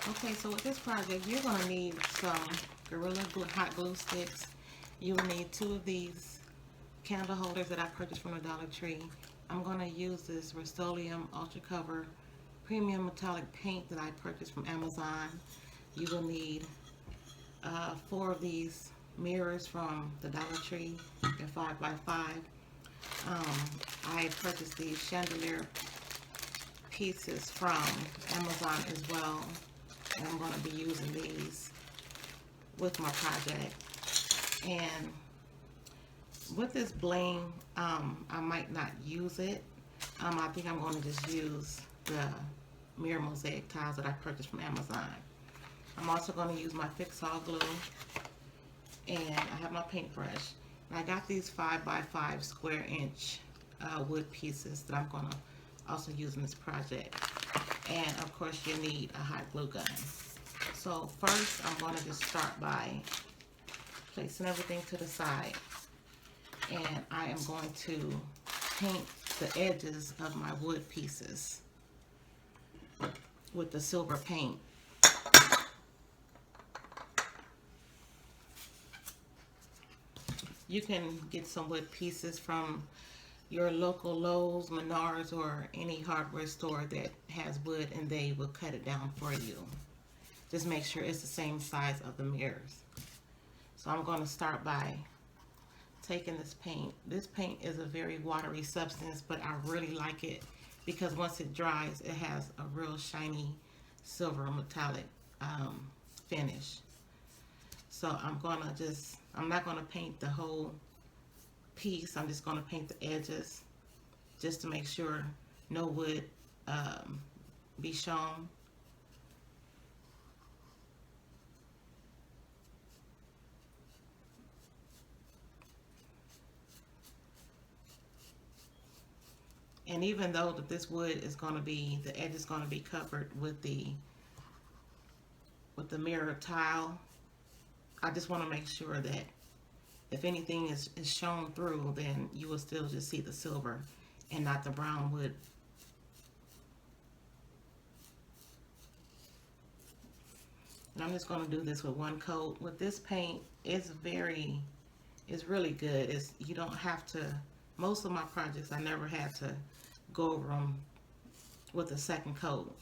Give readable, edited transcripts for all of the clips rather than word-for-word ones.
Okay, so with this project, you're going to need some hot glue sticks. You will need 2 of these candle holders that I purchased from the Dollar Tree. I'm going to use this Rust-Oleum Ultra Cover Premium Metallic Paint that I purchased from Amazon. You will need 4 of these mirrors from the Dollar Tree. They're 5x5. I purchased these chandelier pieces from Amazon as well, and I'm going to be using these with my project. And with this bling, I might not use it. I think I'm going to just use the mirror mosaic tiles that I purchased from Amazon. I'm also going to use my Fix-All glue, and I have my paintbrush. And I got these 5x5 square inch wood pieces that I'm going to also use in this project. And of course you need a hot glue gun. So first I'm going to just start by placing everything to the side, and I am going to paint the edges of my wood pieces with the silver paint. You can get some wood pieces from your local Lowe's, Menards, or any hardware store that has wood, and they will cut it down for you. Just make sure it's the same size of the mirrors. So I'm going to start by taking this paint. This paint is a very watery substance, but I really like it because once it dries, it has a real shiny silver metallic finish. So I'm not going to paint the whole piece. I'm just going to paint the edges just to make sure no wood be shown. And even though that this wood is going to be, the edge is going to be covered with the mirror tile, I just want to make sure that if anything is shown through, then you will still just see the silver and not the brown wood. And I'm just going to do this with one coat. With this paint, it's really good. You don't have to, most of my projects I never had to go over them with a second coat.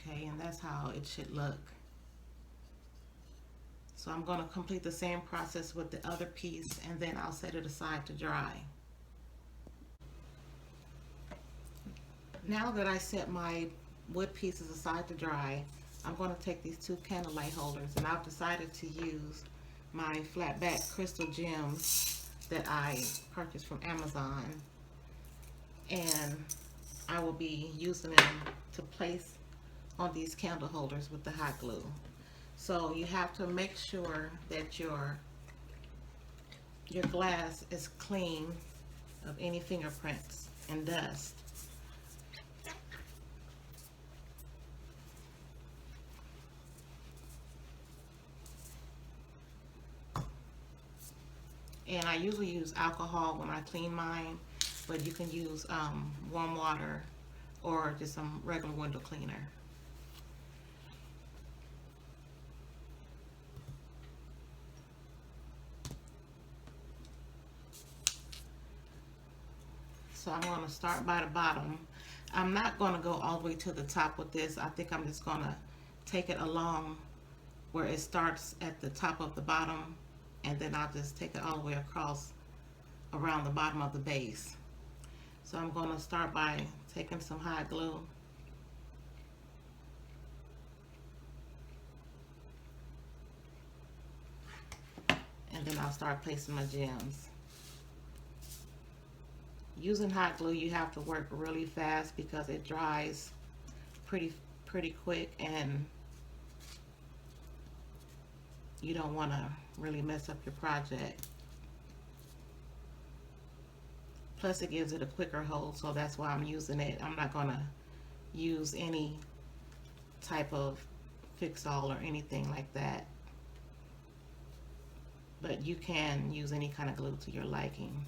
Okay, and that's how it should look. So I'm going to complete the same process with the other piece, and then I'll set it aside to dry. Now that I set my wood pieces aside to dry, I'm going to take these 2 candlelight holders, and I've decided to use my flat back crystal gems that I purchased from Amazon, and I will be using them to place on these candle holders with the hot glue. So you have to make sure that your glass is clean of any fingerprints and dust. And I usually use alcohol when I clean mine, but you can use warm water or just some regular window cleaner. So I'm going to start by the bottom. I'm not going to go all the way to the top with this. I think I'm just going to take it along where it starts at the top of the bottom, and then I'll just take it all the way across around the bottom of the base. So I'm going to start by taking some hot glue and then I'll start placing my gems. Using hot glue, you have to work really fast because it dries pretty quick, and you don't want to really mess up your project. Plus it gives it a quicker hold, so that's why I'm using it. I'm not going to use any type of fix-all or anything like that, but you can use any kind of glue to your liking.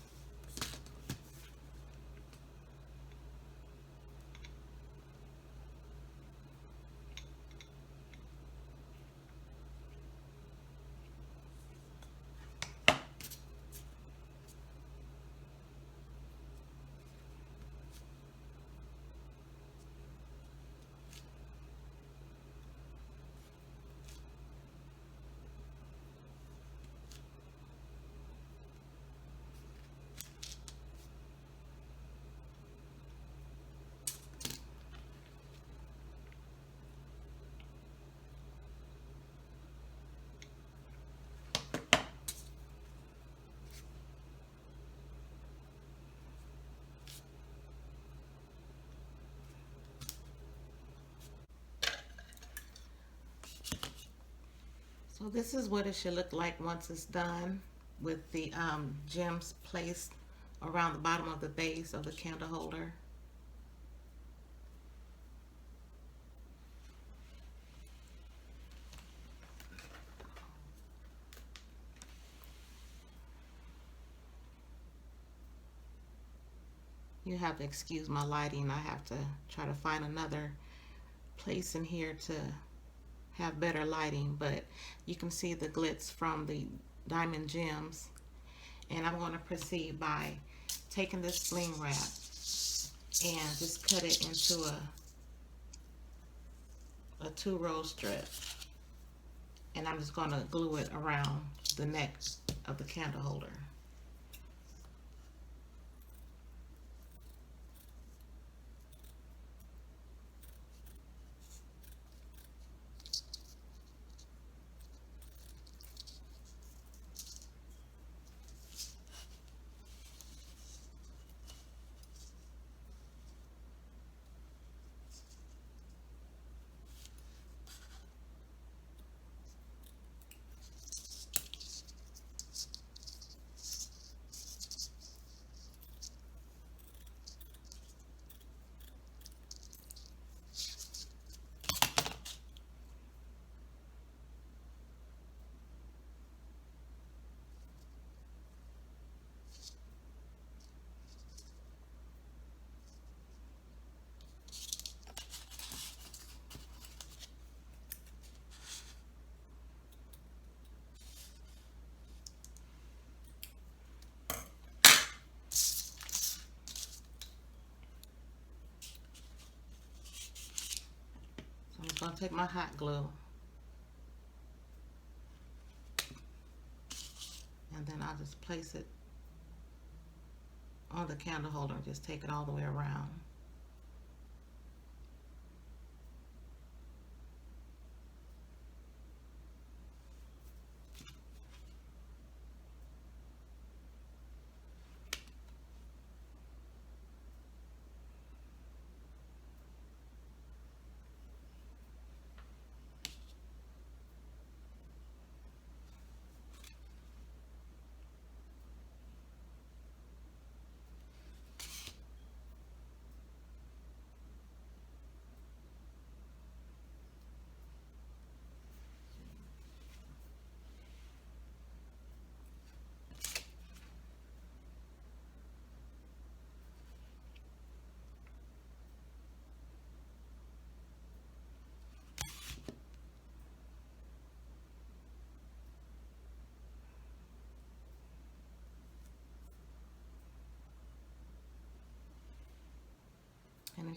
So this is what it should look like once it's done, with the gems placed around the bottom of the base of the candle holder. You have to excuse my lighting. I have to try to find another place in here to have better lighting, but you can see the glitz from the diamond gems. And I'm going to proceed by taking this bling wrap and just cut it into a 2-row strip, and I'm just going to glue it around the neck of the candle holder. So I'm going to take my hot glue, and then I'll just place it on the candle holder and just take it all the way around.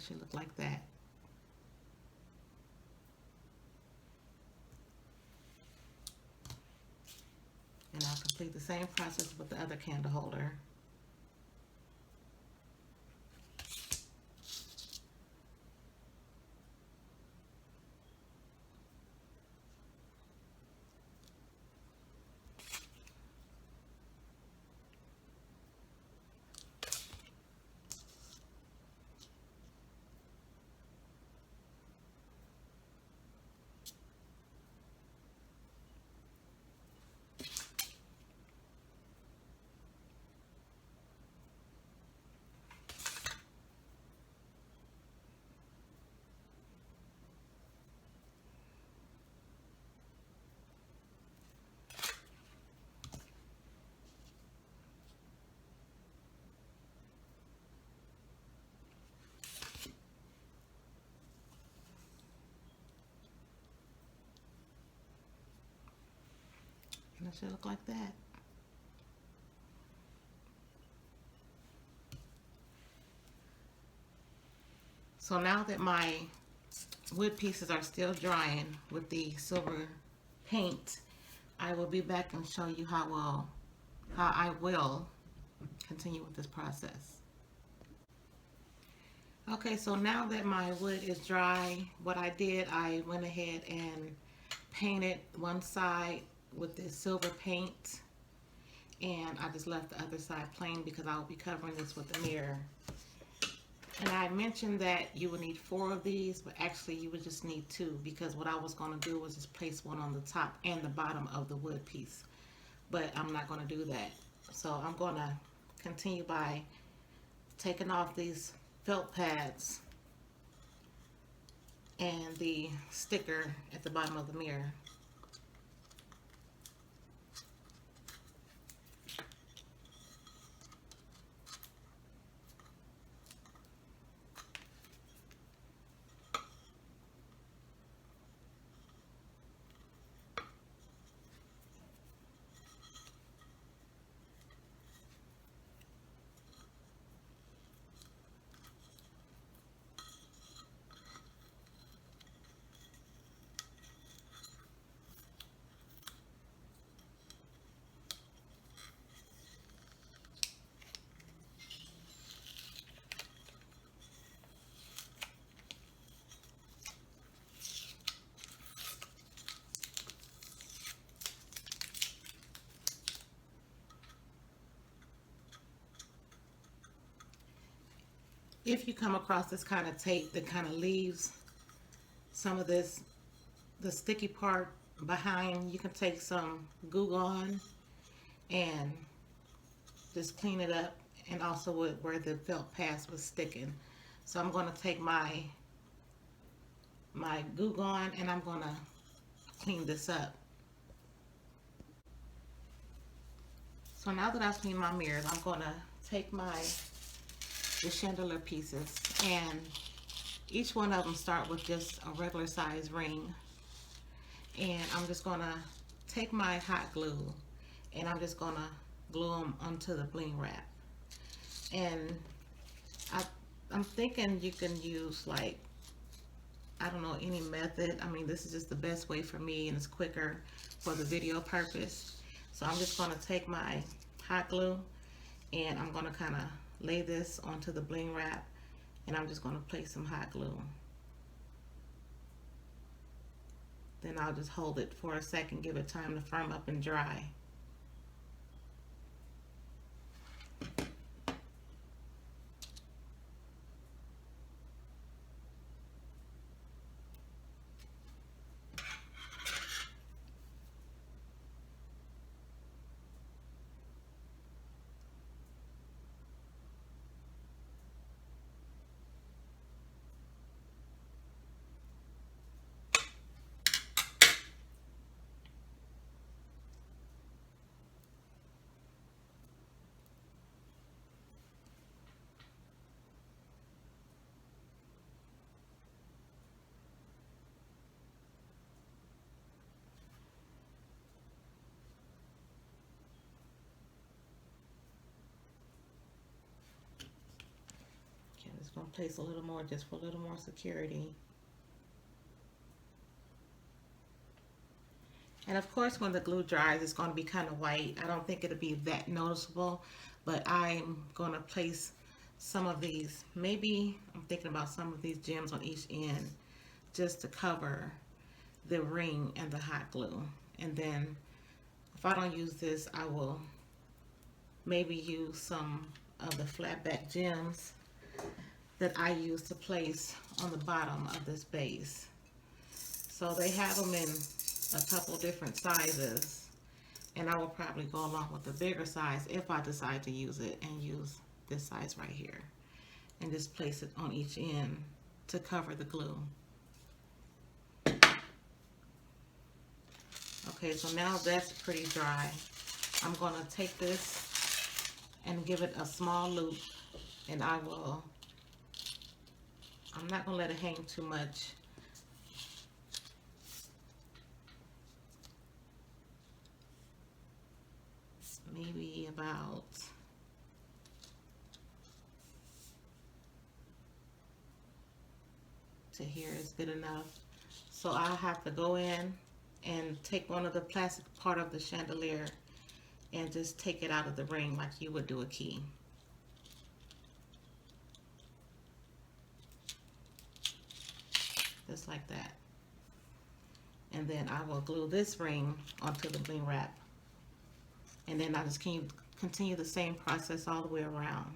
It should look like that. And I'll complete the same process with the other candle holder. And it should look like that. So now that my wood pieces are still drying with the silver paint, I will be back and show you how I will continue with this process. Okay, so now that my wood is dry, what I did, I went ahead and painted one side with this silver paint, and I just left the other side plain because I'll be covering this with the mirror. And I mentioned that you would need 4 of these, but actually you would just need 2, because what I was going to do was just place one on the top and the bottom of the wood piece. But I'm not going to do that. So I'm going to continue by taking off these felt pads and the sticker at the bottom of the mirror. If you come across this kind of tape that kind of leaves some of this, the sticky part behind, you can take some Glue Gun and just clean it up, and also where the felt pads was sticking. So I'm going to take my Glue Gun and I'm going to clean this up. So now that I've cleaned my mirrors, I'm going to take the chandelier pieces, and each one of them start with just a regular size ring, and I'm just going to take my hot glue and I'm just going to glue them onto the Bling Wrap. And I'm thinking you can use, like, I don't know, any method. I mean, this is just the best way for me, and it's quicker for the video purpose. So I'm just going to take my hot glue and I'm going to kind of lay this onto the Bling Wrap, and I'm just going to place some hot glue. Then I'll just hold it for a second, give it time to firm up and dry. place a little more just for a little more security. And of course, when the glue dries, it's going to be kind of white. I don't think it'll be that noticeable, but I'm going to place some of these, maybe I'm thinking about some of these gems on each end just to cover the ring and the hot glue. And then if I don't use this, I will maybe use some of the flat back gems that I use to place on the bottom of this base. So they have them in a couple different sizes, and I will probably go along with the bigger size if I decide to use it, and use this size right here and just place it on each end to cover the glue. Okay, so now that's pretty dry. I'm going to take this and give it a small loop, and I'm not going to let it hang too much. Maybe about to here is good enough. So I'll have to go in and take one of the plastic part of the chandelier and just take it out of the ring like you would do a key. Just like that. And then I will glue this ring onto the bling wrap. And then I just continue the same process all the way around.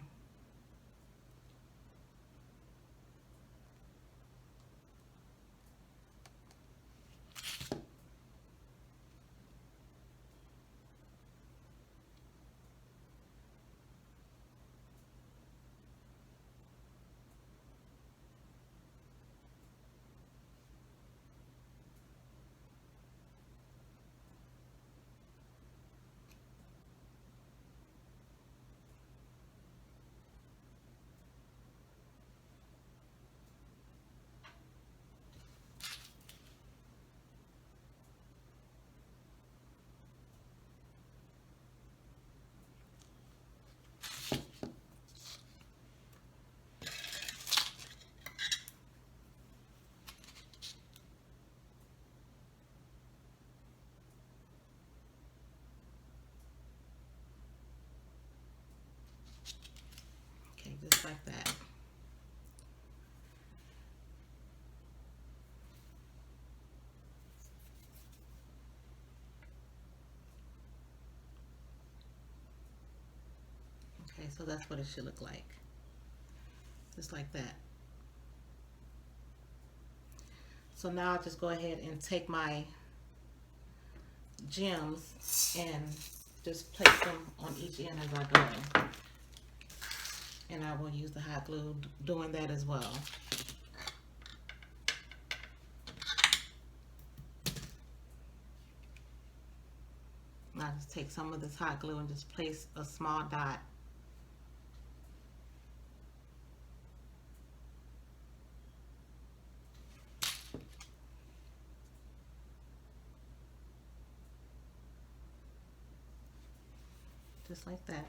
Okay, just like that. Okay, so that's what it should look like. Just like that. So now I'll just go ahead and take my gems and just place them on each end as I go. And I will use the hot glue doing that as well. Now just take some of this hot glue and just place a small dot. Just like that.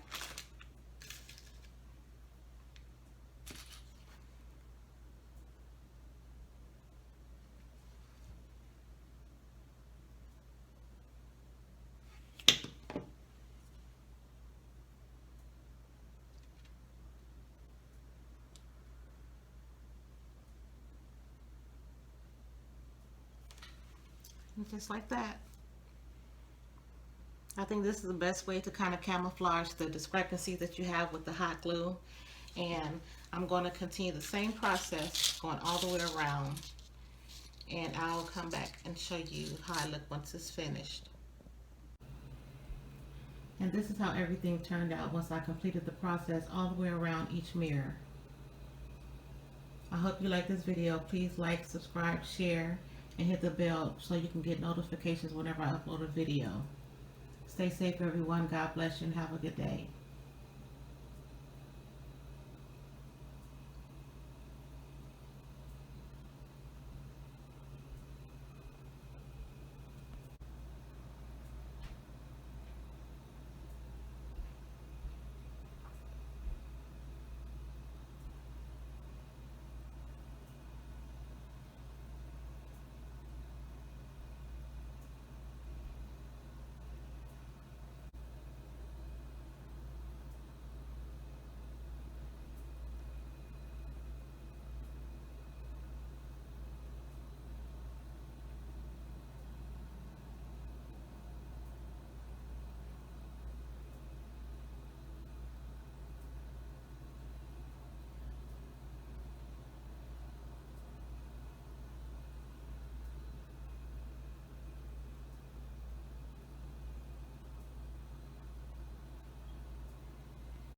And just like that. I think this is the best way to kind of camouflage the discrepancy that you have with the hot glue. And I'm going to continue the same process going all the way around, and I'll come back and show you how I look once it's finished. And this is how everything turned out once I completed the process all the way around each mirror. I hope you like this video. Please like, subscribe, share, and hit the bell so you can get notifications whenever I upload a video. Stay safe, everyone. God bless you and have a good day.